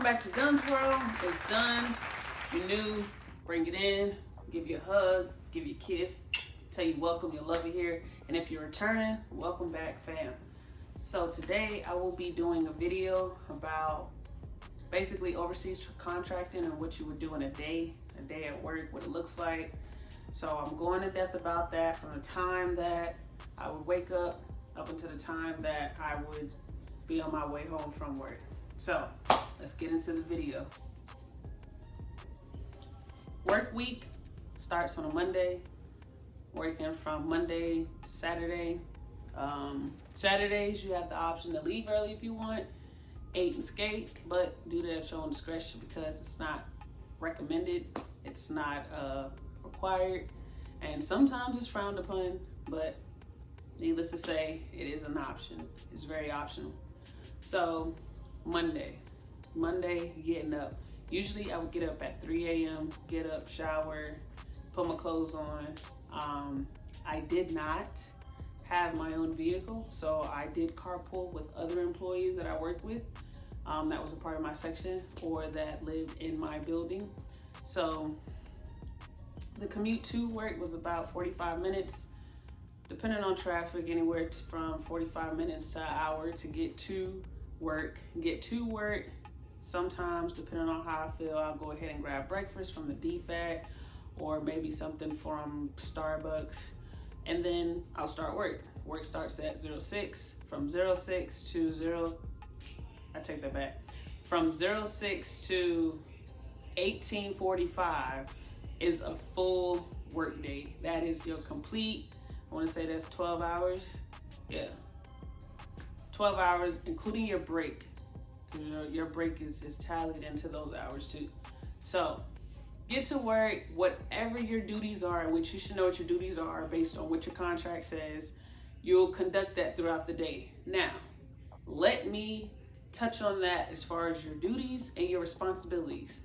back to DunnZWorld. It's done. You're new, bring it in, give you a hug, give you a kiss, tell you welcome, you love it here. And if you're returning, welcome back, fam. So today I will be doing a video about basically overseas contracting and what you would do in a day at work, what it looks like. So I'm going in depth about that from the time that I would wake up until the time that I would be on my way home from work. So let's get into the video. Work week starts on a Monday, working from Monday to Saturday. Saturdays you have the option to leave early if you want, 8 and skate, but do that at your own discretion because it's not recommended, it's not required, and sometimes it's frowned upon, but needless to say, it is an option. It's very optional. So Monday, getting up. Usually I would get up at 3 a.m., get up, shower, put my clothes on. I did not have my own vehicle, so I did carpool with other employees that I worked with. That was a part of my section or that lived in my building. So the commute to work was about 45 minutes, depending on traffic, anywhere from 45 minutes to an hour to get to work. Sometimes, depending on how I feel, I'll go ahead and grab breakfast from the DFAC or maybe something from Starbucks, and then I'll start work. Work starts at 06. From 06 to 06 to 18:45 is a full work day. That is your complete, I want to say that's 12 hours. Yeah, 12 hours, including your break, because your break is tallied into those hours too. So get to work, whatever your duties are, which you should know what your duties are based on what your contract says. You'll conduct that throughout the day. Now, let me touch on that as far as your duties and your responsibilities.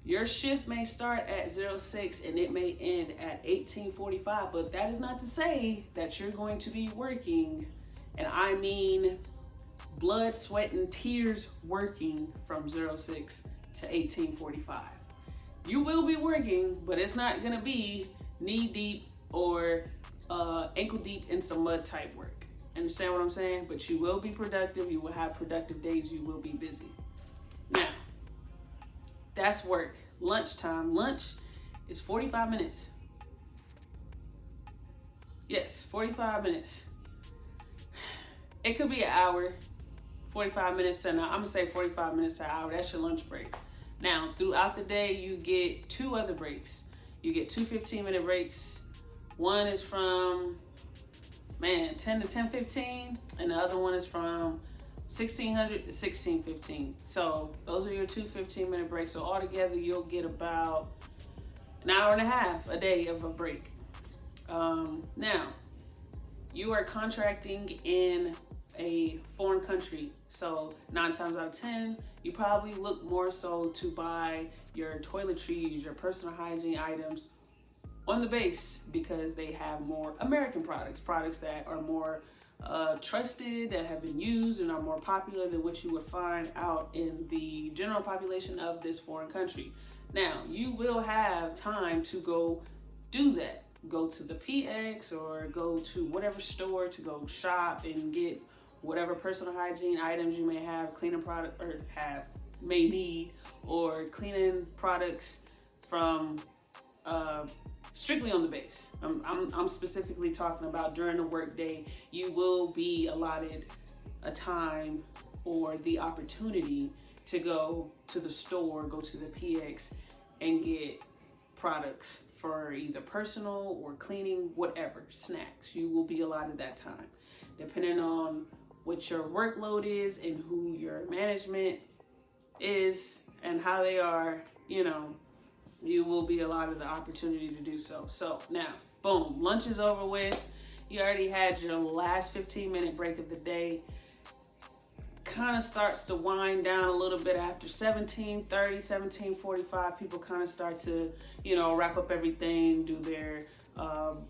Your shift may start at 06 and it may end at 18:45, but that is not to say that you're going to be working, and I mean blood, sweat, and tears working from 06 to 18:45. You will be working, but it's not gonna be knee deep or ankle deep in some mud type work. Understand what I'm saying? But you will be productive, you will have productive days, you will be busy. Now, that's work. Lunchtime. Lunch is 45 minutes. Yes, 45 minutes. It could be an hour, 45 minutes to an hour. I'm gonna say 45 minutes to an hour. That's your lunch break. Now, throughout the day, you get 2 other breaks. You get 2 15-minute breaks. One is from 10 to 10:15, and the other one is from 1600 to 16:15. So those are your 2 15-minute breaks. So altogether, you'll get about an hour and a half a day of a break. Now, you are contracting in a foreign country. So 9 times out of 10, you probably look more so to buy your toiletries, your personal hygiene items on the base because they have more American products that are more trusted, that have been used and are more popular than what you would find out in the general population of this foreign country. Now, you will have time to go do that. Go to the PX or go to whatever store to go shop and get whatever personal hygiene items you may have, cleaning product or may need, or cleaning products from strictly on the base. I'm specifically talking about during the work day. You will be allotted a time or the opportunity to go to the store, go to the PX and get products for either personal or cleaning, whatever, snacks. You will be allotted that time. Depending on what your workload is and who your management is and how they are, you will be allotted the opportunity to do so. So now, boom, lunch is over with. You already had your last 15-minute break of the day. Kind of starts to wind down a little bit after 17:30, 17:45. People kind of start to, wrap up everything, do their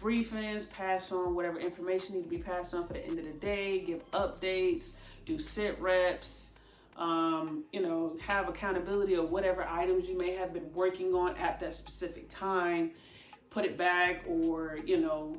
briefings, pass on whatever information need to be passed on for the end of the day, give updates, do sit reps, You know, have accountability of whatever items you may have been working on at that specific time. Put it back, or, you know,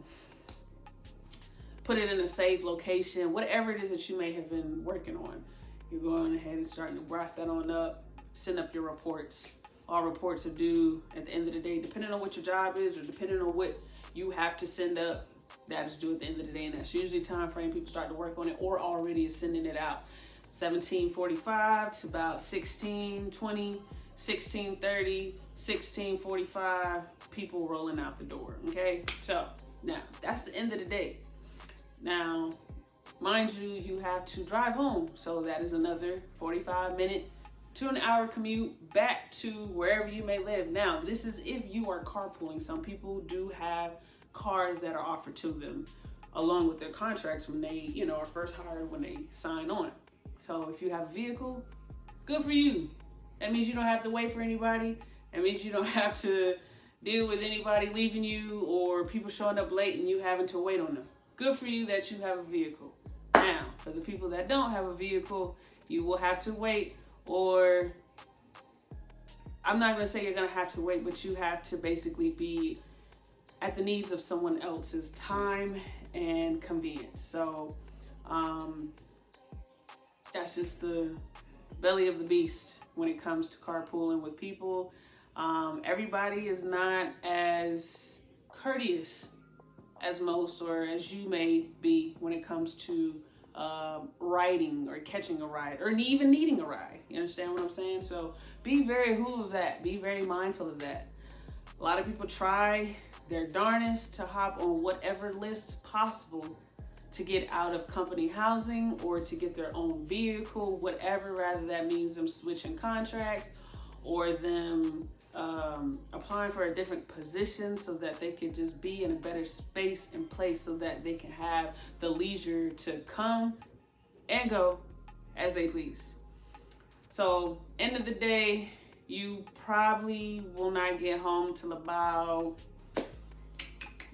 put it in a safe location, whatever it is that you may have been working on. You're going ahead and starting to wrap that on up, send up your reports. All reports are due at the end of the day, depending on what your job is or depending on what you have to send up. That is due at the end of the day, and that's usually time frame people start to work on it or already is sending it out. 17:45 to about 16:20, 16:30, 16:45, people rolling out the door. Okay, so now that's the end of the day. Now, mind you, you have to drive home, so that is another 45-minute to an hour commute back to wherever you may live. Now, this is if you are carpooling. Some people do have cars that are offered to them along with their contracts when they, you know, are first hired, when they sign on. So if you have a vehicle, good for you. That means you don't have to wait for anybody. That means you don't have to deal with anybody leaving you or people showing up late and you having to wait on them. Good for you that you have a vehicle. Now, for the people that don't have a vehicle, you will have to wait, or I'm not going to say you're going to have to wait, but you have to basically be at the needs of someone else's time and convenience. So that's just the belly of the beast when it comes to carpooling with people. Everybody is not as courteous as most or as you may be when it comes to riding or catching a ride or even needing a ride. You understand what I'm saying? So be very who of that. Be very mindful of that. A lot of people try their darnest to hop on whatever list possible to get out of company housing or to get their own vehicle, whatever, rather that means them switching contracts or them applying for a different position so that they could just be in a better space and place so that they can have the leisure to come and go as they please. So end of the day, you probably will not get home till about,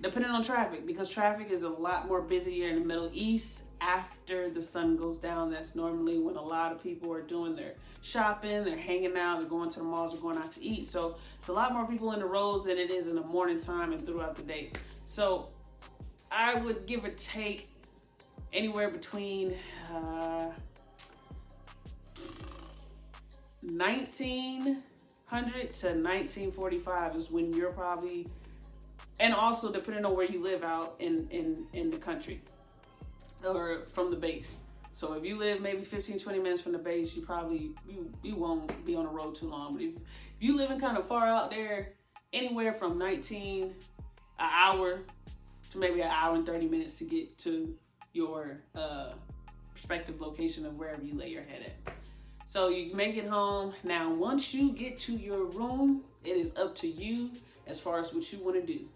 depending on traffic, because traffic is a lot more busier in the Middle East after the sun goes down. That's normally when a lot of people are doing their shopping, they're hanging out, they're going to the malls, they're going out to eat. So it's a lot more people in the roads than it is in the morning time and throughout the day. So I would give or take anywhere between 1900 to 1945 is when you're probably, and also depending on where you live out in the country or from the base. So if you live maybe 15-20 minutes from the base, you probably you won't be on the road too long. But if you live in kind of far out there, anywhere from an hour to maybe an hour and 30 minutes to get to your respective location of wherever you lay your head at. So you make it home. Now, once you get to your room, it is up to you as far as what you want to do.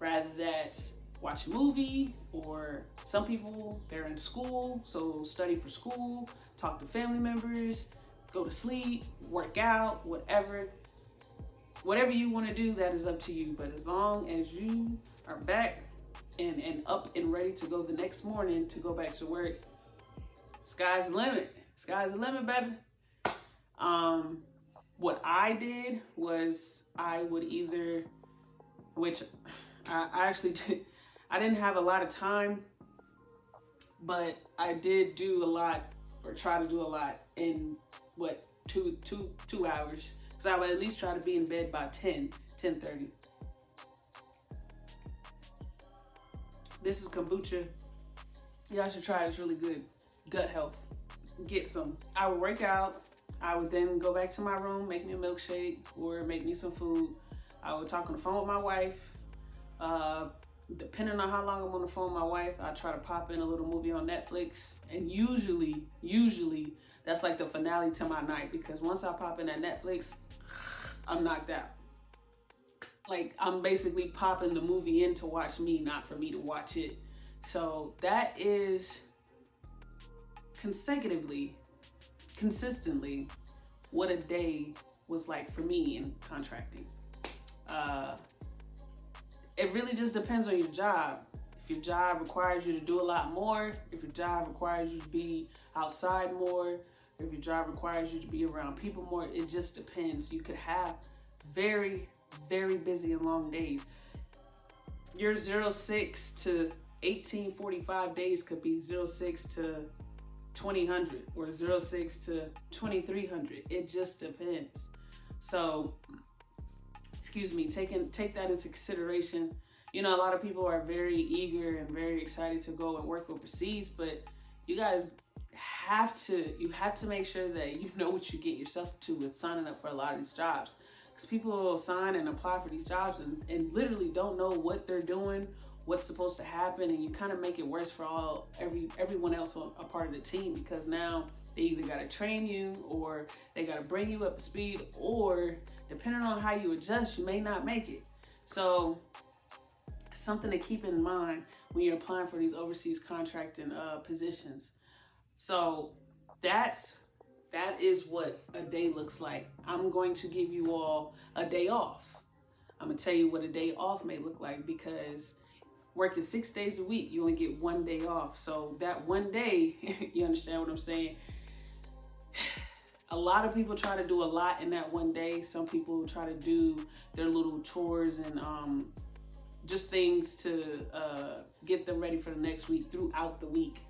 Rather that's watch a movie, or some people, they're in school, so study for school, talk to family members, go to sleep, work out, whatever you want to do, that is up to you. But as long as you are back and up and ready to go the next morning to go back to work, sky's the limit. Sky's the limit, baby. What I did was I would either, which I actually did, I didn't have a lot of time, but I did do a lot, or try to do a lot in two hours. So I would at least try to be in bed by 10:30. This is kombucha. Y'all should try it. It's really good. Gut health. Get some. I would work out. I would then go back to my room, make me a milkshake or make me some food. I would talk on the phone with my wife. Depending on how long I'm on the phone with my wife, I try to pop in a little movie on Netflix. And usually that's like the finale to my night, because once I pop in that Netflix, I'm knocked out. Like, I'm basically popping the movie in to watch me, not for me to watch it. So that is consistently what a day was like for me in contracting. It really just depends on your job. If your job requires you to do a lot more, if your job requires you to be outside more, if your job requires you to be around people more. It just depends. You could have very, very busy and long days. Your 06 to 1845 days could be 06 to 2000 or 06 to 2300. It just depends. So, excuse me, take that into consideration. You know, a lot of people are very eager and very excited to go and work overseas, but you guys have to make sure that you know what you get yourself to with signing up for a lot of these jobs. Because people sign and apply for these jobs and literally don't know what they're doing, what's supposed to happen, and you kind of make it worse for everyone else on a part of the team, because now they either got to train you or they got to bring you up to speed, or depending on how you adjust, you may not make it. So something to keep in mind when you're applying for these overseas contracting positions. So that is what a day looks like. I'm going to give you all a day off. I'm gonna tell you what a day off may look like, because working 6 days a week, you only get 1 day off. So that 1 day, you understand what I'm saying? A lot of people try to do a lot in that 1 day. Some people try to do their little chores and just things to get them ready for the next week throughout the week,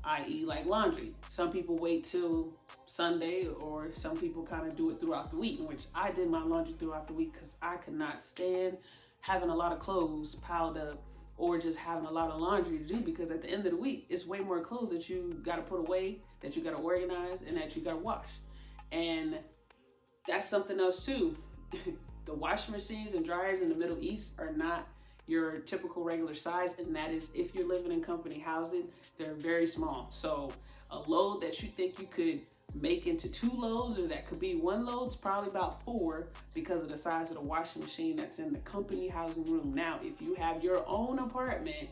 i.e. like laundry. Some people wait till Sunday, or some people kind of do it throughout the week, in which I did my laundry throughout the week because I could not stand having a lot of clothes piled up or just having a lot of laundry to do, because at the end of the week, it's way more clothes that you got to put away, that you got to organize, and that you got to wash. And that's something else too. The washing machines and dryers in the Middle East are not your typical regular size, and that is if you're living in company housing, they're very small. So a load that you think you could make into 2 loads, or that could be 1 load, is probably about 4, because of the size of the washing machine that's in the company housing room. Now, if you have your own apartment,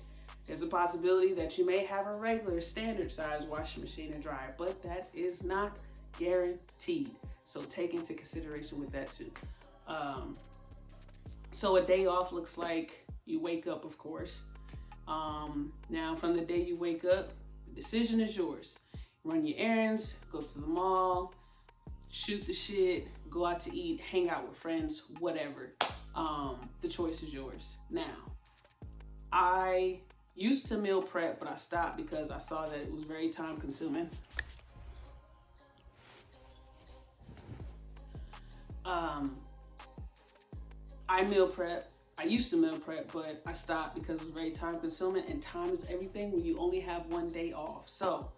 there's a possibility that you may have a regular standard size washing machine and dryer, but that is not guaranteed. So take into consideration with that too. So a day off looks like you wake up, of course. Now, from the day you wake up, the decision is yours. Run your errands, go to the mall, shoot the shit, go out to eat, hang out with friends, whatever. The choice is yours. Now, I used to meal prep, but I stopped because I saw that it was very time consuming. I used to meal prep, but I stopped because it was very time consuming, and time is everything when you only have 1 day off. So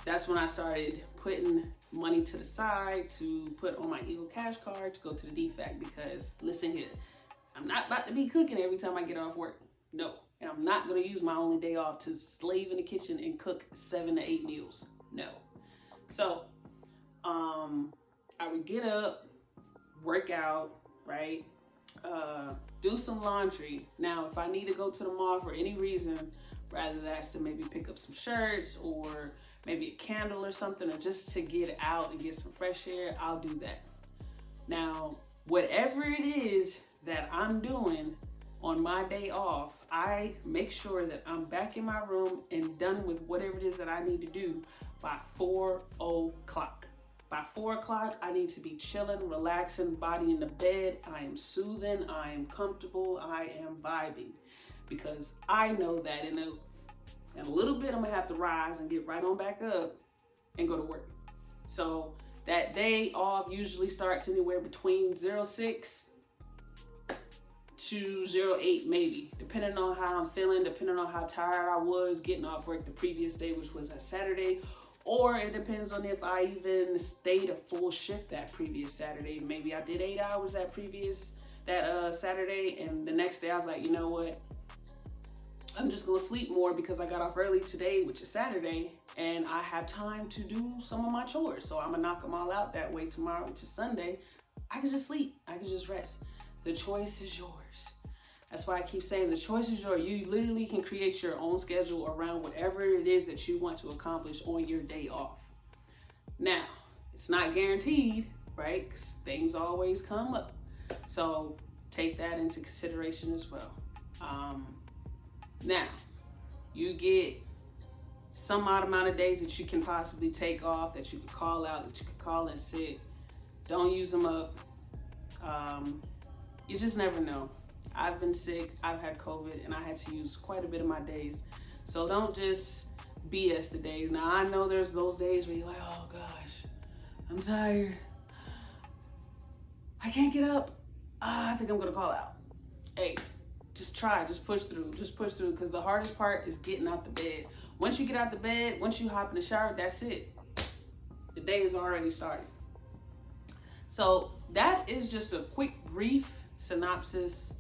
that's when I started putting money to the side to put on my Eagle Cash card to go to the DFAC, because listen here, I'm not about to be cooking every time I get off work. No. And I'm not going to use my only day off to slave in the kitchen and cook 7 to 8 meals. No. So I would get up, work out, right? Do some laundry. Now, if I need to go to the mall for any reason, rather that's to maybe pick up some shirts or maybe a candle or something, or just to get out and get some fresh air, I'll do that. Now, whatever it is that I'm doing on my day off, I make sure that I'm back in my room and done with whatever it is that I need to do by 4 o'clock. By 4 o'clock, I need to be chilling, relaxing, body in the bed. I am soothing, I am comfortable, I am vibing. Because I know that in a little bit, I'm gonna have to rise and get right on back up and go to work. So that day off usually starts anywhere between 06 to 08 maybe, depending on how I'm feeling, depending on how tired I was getting off work the previous day, which was a Saturday. Or it depends on if I even stayed a full shift that previous Saturday. Maybe I did 8 hours that Saturday, and the next day I was like, you know what? I'm just gonna sleep more because I got off early today, which is Saturday, and I have time to do some of my chores. So I'm gonna knock them all out that way tomorrow, which is Sunday. I can just sleep, I can just rest. The choice is yours. That's why I keep saying the choice is yours. You literally can create your own schedule around whatever it is that you want to accomplish on your day off. Now, it's not guaranteed, right? Because things always come up. So take that into consideration as well. Now, you get some odd amount of days that you can possibly take off, that you could call out, that you could call and sick. Don't use them up. You just never know. I've been sick, I've had COVID, and I had to use quite a bit of my days. So don't just BS the days. Now, I know there's those days where you're like, oh gosh, I'm tired. I can't get up. I think I'm gonna call out. Hey, just try, just push through, because the hardest part is getting out the bed. Once you get out the bed, once you hop in the shower, that's it. The day is already started. So that is just a quick, brief synopsis,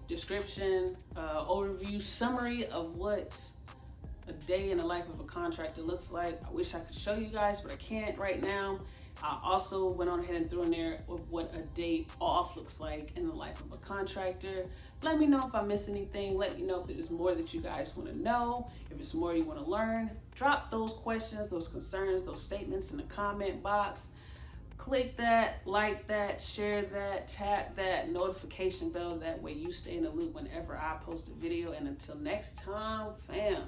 description, overview, summary of what a day in the life of a contractor looks like. I wish I could show you guys, but I can't right now. I also went on ahead and threw in there what a day off looks like in the life of a contractor. Let me know if I missed anything. Let me know if there's more that you guys want to know. If it's more you want to learn, drop those questions, those concerns, those statements in the comment box. Click that, like that, share that, tap that notification bell. That way you stay in the loop whenever I post a video. And until next time, fam.